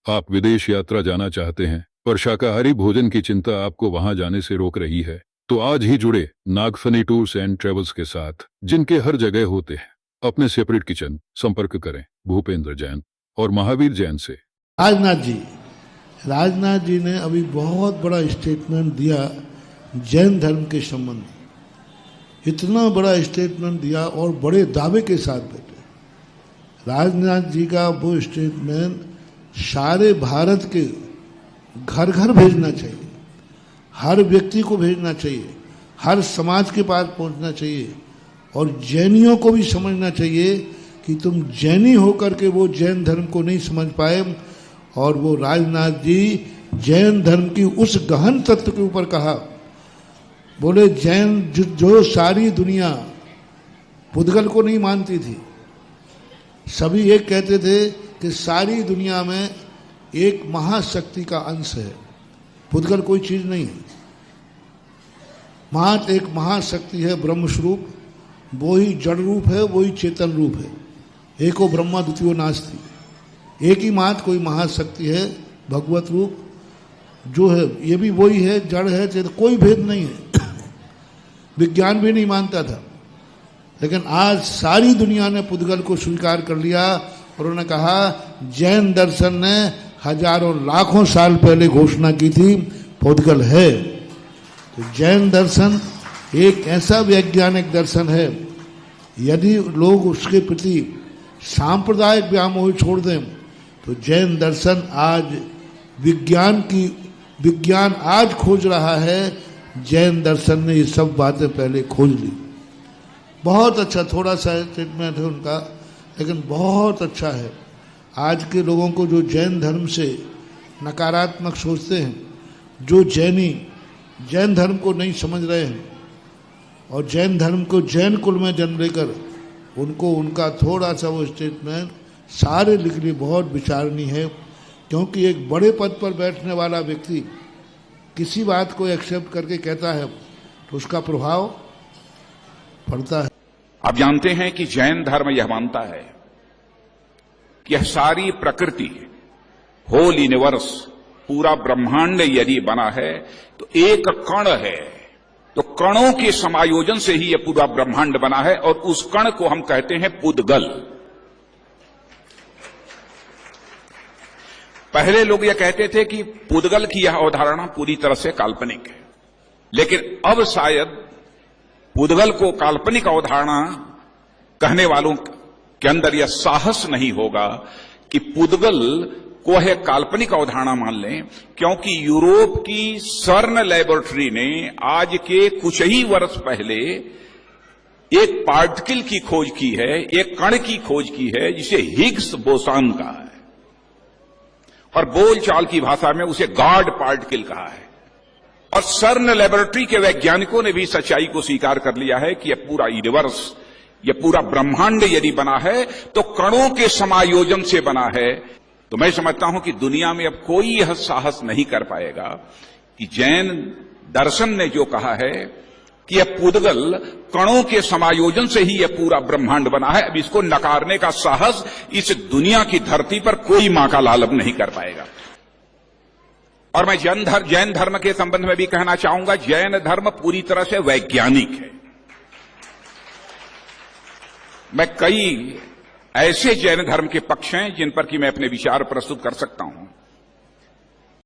आप विदेश यात्रा जाना चाहते हैं पर शाकाहारी भोजन की चिंता आपको वहां जाने से रोक रही है, तो आज ही जुड़े नागफनी टूर्स एंड ट्रेवल्स के साथ, जिनके हर जगह होते हैं अपने सेपरेट किचन। संपर्क करें भूपेंद्र जैन और महावीर जैन से। राजनाथ जी ने अभी बहुत बड़ा स्टेटमेंट दिया जैन धर्म के संबंध में, इतना बड़ा स्टेटमेंट दिया और बड़े दावे के साथ बैठे। राजनाथ जी का वो स्टेटमेंट सारे भारत के घर घर भेजना चाहिए, हर व्यक्ति को भेजना चाहिए, हर समाज के पास पहुंचना चाहिए और जैनियों को भी समझना चाहिए कि तुम जैनी होकर के वो जैन धर्म को नहीं समझ पाए। और वो राजनाथ जी जैन धर्म की उस गहन तत्व के ऊपर कहा, बोले जैन जो सारी दुनिया पुद्गल को नहीं मानती थी, सभी एक कहते थे कि सारी दुनिया में एक महाशक्ति का अंश है, पुद्गल कोई चीज नहीं है, मात्र एक महाशक्ति है ब्रह्मस्वरूप, वो ही जड़ रूप है, वो ही चेतन रूप है, एको ब्रह्मा द्वितीयो नास्ति, एक ही मात्र कोई महाशक्ति है भगवत रूप जो है, ये भी वही है, जड़ है, चेतन, कोई भेद नहीं है। विज्ञान भी नहीं मानता था, लेकिन आज सारी दुनिया ने पुद्गल को स्वीकार कर लिया और उन्होंने कहा जैन दर्शन ने हजारों लाखों साल पहले घोषणा की थी पुद्गल है। तो जैन दर्शन एक ऐसा वैज्ञानिक दर्शन है, यदि लोग उसके प्रति सांप्रदायिक व्यामोह छोड़ दें तो जैन दर्शन आज विज्ञान आज खोज रहा है, जैन दर्शन ने ये सब बातें पहले खोज ली। बहुत अच्छा, थोड़ा सा स्टेटमेंट है उनका, लेकिन बहुत अच्छा है। आज के लोगों को जो जैन धर्म से नकारात्मक सोचते हैं, जो जैनी जैन धर्म को नहीं समझ रहे हैं और जैन धर्म को जैन कुल में जन्म लेकर उनको उनका थोड़ा सा वो स्टेटमेंट सारे लिखने बहुत विचारणीय है, क्योंकि एक बड़े पद पर बैठने वाला व्यक्ति किसी बात को एक्सेप्ट करके कहता है तो उसका प्रभाव पड़ता है। आप जानते हैं कि जैन धर्म यह मानता है कि यह सारी प्रकृति, होल यूनिवर्स, पूरा ब्रह्मांड यदि बना है तो एक कण है, तो कणों के समायोजन से ही यह पूरा ब्रह्मांड बना है और उस कण को हम कहते हैं पुद्गल। पहले लोग यह कहते थे कि पुद्गल की यह अवधारणा पूरी तरह से काल्पनिक है, लेकिन अब शायद पुद्गल को काल्पनिक अवधारणा कहने वालों के अंदर यह साहस नहीं होगा कि पुद्गल को है काल्पनिक अवधारणा मान लें, क्योंकि यूरोप की सर्न लैबोरेटरी ने आज के कुछ ही वर्ष पहले एक पार्टिकल की खोज की है, एक कण की खोज की है जिसे हिग्स बोसान कहा है और बोलचाल की भाषा में उसे गॉड पार्टिकल कहा है। और सर्न लैबोरेटरी के वैज्ञानिकों ने भी सच्चाई को स्वीकार कर लिया है कि यह पूरा यूनिवर्स, यह पूरा ब्रह्मांड यदि बना है तो कणों के समायोजन से बना है। तो मैं समझता हूं कि दुनिया में अब कोई यह साहस नहीं कर पाएगा कि जैन दर्शन ने जो कहा है कि यह पुद्गल कणों के समायोजन से ही यह पूरा ब्रह्मांड बना है, अब इसको नकारने का साहस इस दुनिया की धरती पर कोई मां का लाल अब नहीं कर पाएगा। और मैं जैन धर्म के संबंध में भी कहना चाहूंगा, जैन धर्म पूरी तरह से वैज्ञानिक है। मैं कई ऐसे जैन धर्म के पक्ष हैं जिन पर कि मैं अपने विचार प्रस्तुत कर सकता हूं,